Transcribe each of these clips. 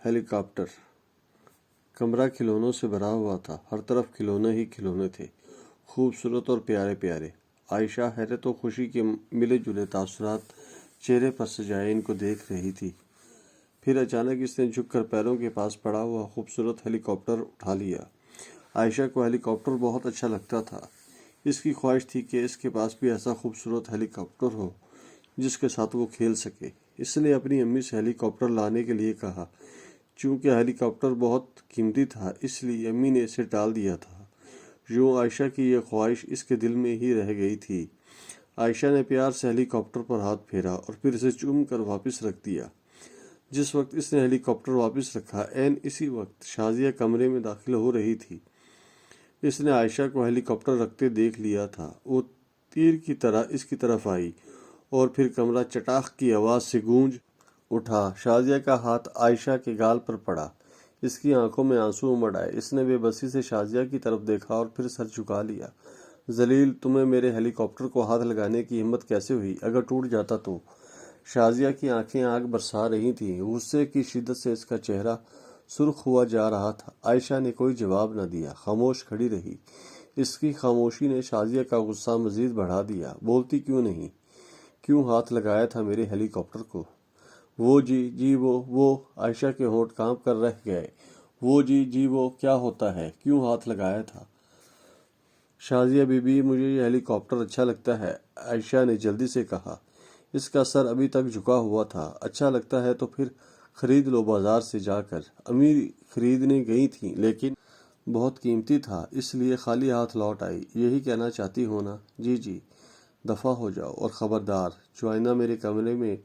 ہیلی copter. کمرہ کھلونوں سے بھرا ہوا تھا، ہر طرف کھلونے ہی کھلونے تھے، خوبصورت اور پیارے پیارے۔ عائشہ حیرت و خوشی کے ملے جلے تاثرات چہرے پر سجائے ان کو دیکھ رہی تھی۔ پھر اچانک اس نے جھک کر پیروں کے پاس پڑا ہوا خوبصورت ہیلی کاپٹر اٹھا لیا۔ عائشہ کو ہیلی کاپٹر بہت اچھا لگتا تھا۔ اس کی خواہش تھی کہ اس کے پاس بھی ایسا خوبصورت ہیلی کاپٹر ہو جس کے ساتھ وہ کھیل سکے۔ اس نے اپنی امی سے ہیلی کاپٹر لانے کے لیے کہا۔ چونکہ ہیلی کاپٹر بہت قیمتی تھا اس لیے امی نے اسے ٹال دیا تھا۔ یوں عائشہ کی یہ خواہش اس کے دل میں ہی رہ گئی تھی۔ عائشہ نے پیار سے ہیلی کاپٹر پر ہاتھ پھیرا اور پھر اسے چوم کر واپس رکھ دیا۔ جس وقت اس نے ہیلی کاپٹر واپس رکھا، عین اسی وقت شازیہ کمرے میں داخل ہو رہی تھی۔ اس نے عائشہ کو ہیلی کاپٹر رکھتے دیکھ لیا تھا۔ وہ تیر کی طرح اس کی طرف آئی اور پھر کمرہ چٹاخ کی آواز سے گونج اٹھا۔ شازیہ کا ہاتھ عائشہ کے گال پر پڑا۔ اس کی آنکھوں میں آنسو امڑ آئے۔ اس نے بے بسی سے شازیہ کی طرف دیکھا اور پھر سر جھکا لیا۔ ذلیل، تمہیں میرے ہیلی کاپٹر کو ہاتھ لگانے کی ہمت کیسے ہوئی؟ اگر ٹوٹ جاتا تو؟ شازیہ کی آنکھیں آگ برسا رہی تھیں۔ غصے کی شدت سے اس کا چہرہ سرخ ہوا جا رہا تھا۔ عائشہ نے کوئی جواب نہ دیا، خاموش کھڑی رہی۔ اس کی خاموشی نے شازیہ کا غصہ مزید بڑھا دیا۔ بولتی کیوں نہیں؟ کیوں ہاتھ لگایا تھا میرے ہیلی کاپٹر کو؟ وہ جی وہ عائشہ کے ہونٹ کانپ کر رہ گئے۔ وہ جی وہ کیا ہوتا ہے؟ کیوں ہاتھ لگایا تھا؟ شازیہ بی بی، مجھے یہ ہیلی کاپٹر اچھا لگتا ہے، عائشہ نے جلدی سے کہا۔ اس کا سر ابھی تک جھکا ہوا تھا۔ اچھا لگتا ہے تو پھر خرید لو بازار سے جا کر۔ امی خریدنے گئی تھیں لیکن بہت قیمتی تھا اس لیے خالی ہاتھ لوٹ آئی۔ یہی کہنا چاہتی ہو نا؟ جی دفع ہو جاؤ، اور خبردار جو آئندہ میرے کمرے میں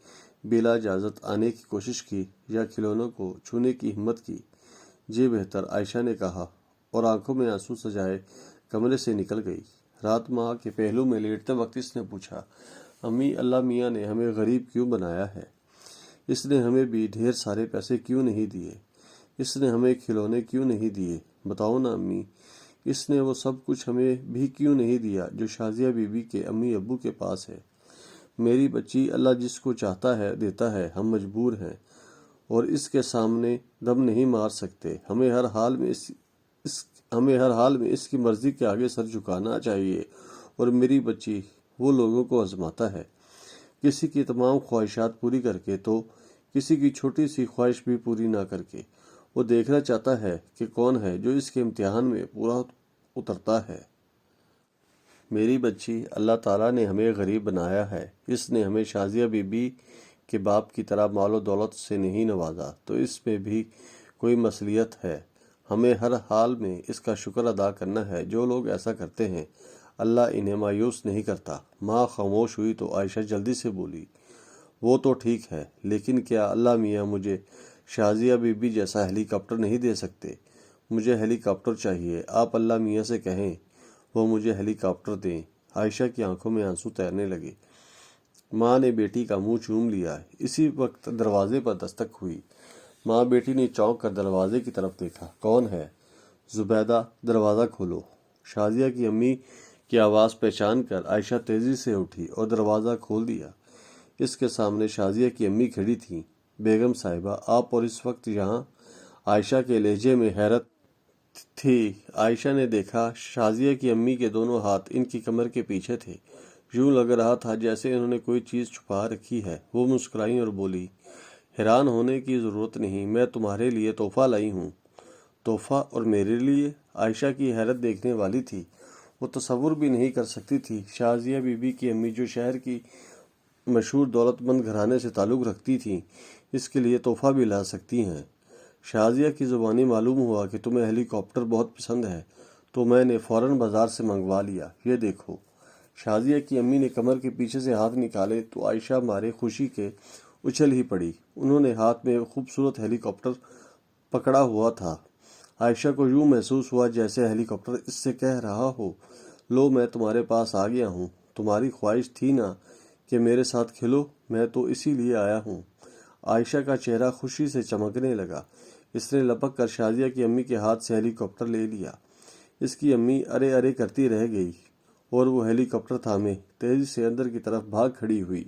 بلا اجازت آنے کی کوشش کی یا کھلونوں کو چھونے کی ہمت کی۔ جی بہتر، عائشہ نے کہا اور آنکھوں میں آنسو سجائے کمرے سے نکل گئی۔ رات ماں کے پہلو میں لیٹتے وقت اس نے پوچھا، امی، اللہ میاں نے ہمیں غریب کیوں بنایا ہے؟ اس نے ہمیں بھی ڈھیر سارے پیسے کیوں نہیں دیے؟ اس نے ہمیں کھلونے کیوں نہیں دیے؟ بتاؤ نا امی، اس نے وہ سب کچھ ہمیں بھی کیوں نہیں دیا جو شازیہ بی بی کے امی ابو کے پاس ہے؟ میری بچی، اللہ جس کو چاہتا ہے دیتا ہے، ہم مجبور ہیں اور اس کے سامنے دم نہیں مار سکتے۔ ہمیں ہر حال میں اس کی مرضی کے آگے سر جھکانا چاہیے۔ اور میری بچی، وہ لوگوں کو آزماتا ہے، کسی کی تمام خواہشات پوری کر کے تو کسی کی چھوٹی سی خواہش بھی پوری نہ کر کے۔ وہ دیکھنا چاہتا ہے کہ کون ہے جو اس کے امتحان میں پورا اترتا ہے۔ میری بچی، اللہ تعالیٰ نے ہمیں غریب بنایا ہے۔ اس نے ہمیں شازیہ بی بی کے باپ کی طرح مال و دولت سے نہیں نوازا تو اس میں بھی کوئی مصلیحت ہے۔ ہمیں ہر حال میں اس کا شکر ادا کرنا ہے۔ جو لوگ ایسا کرتے ہیں اللہ انہیں مایوس نہیں کرتا۔ ماں خاموش ہوئی تو عائشہ جلدی سے بولی، وہ تو ٹھیک ہے لیکن کیا اللہ میاں مجھے شازیہ بی بی جیسا ہیلی کاپٹر نہیں دے سکتے؟ مجھے ہیلی کاپٹر چاہیے۔ آپ اللہ میاں سے کہیں وہ مجھے ہیلی کاپٹر دیں۔ عائشہ کی آنکھوں میں آنسو تیرنے لگے۔ ماں نے بیٹی کا منہ چوم لیا۔ اسی وقت دروازے پر دستک ہوئی۔ ماں بیٹی نے چونک کر دروازے کی طرف دیکھا۔ کون ہے؟ زبیدہ، دروازہ کھولو۔ شازیہ کی امی کی آواز پہچان کر عائشہ تیزی سے اٹھی اور دروازہ کھول دیا۔ اس کے سامنے شازیہ کی امی کھڑی تھیں۔ بیگم صاحبہ، آپ اور اس وقت یہاں؟ عائشہ کے لہجے میں حیرت تھی۔ عائشہ نے دیکھا شازیہ کی امی کے دونوں ہاتھ ان کی کمر کے پیچھے تھے۔ یوں لگ رہا تھا جیسے انہوں نے کوئی چیز چھپا رکھی ہے۔ وہ مسکرائیں اور بولی، حیران ہونے کی ضرورت نہیں، میں تمہارے لیے تحفہ لائی ہوں۔ تحفہ؟ اور میرے لیے؟ عائشہ کی حیرت دیکھنے والی تھی۔ وہ تصور بھی نہیں کر سکتی تھی شازیہ بی بی کی امی جو شہر کی مشہور دولت مند گھرانے سے تعلق رکھتی تھیں اس کے لیے تحفہ بھی لا سکتی ہیں۔ شازیہ کی زبانی معلوم ہوا کہ تمہیں ہیلی کاپٹر بہت پسند ہے تو میں نے فوراً بازار سے منگوا لیا۔ یہ دیکھو۔ شازیہ کی امی نے کمر کے پیچھے سے ہاتھ نکالے تو عائشہ مارے خوشی کے اچھل ہی پڑی۔ انہوں نے ہاتھ میں خوبصورت ہیلی کاپٹر پکڑا ہوا تھا۔ عائشہ کو یوں محسوس ہوا جیسے ہیلی کاپٹر اس سے کہہ رہا ہو، لو میں تمہارے پاس آ گیا ہوں۔ تمہاری خواہش تھی نا کہ میرے ساتھ کھلو، میں تو اسی لیے آیا ہوں۔ عائشہ کا چہرہ خوشی سے چمکنے لگا۔ اس نے لپک کر شازیہ کی امی کے ہاتھ سے ہیلی کاپٹر لے لیا۔ اس کی امی ارے ارے کرتی رہ گئی اور وہ ہیلی کاپٹر تھامے تیزی سے اندر کی طرف بھاگ کھڑی ہوئی۔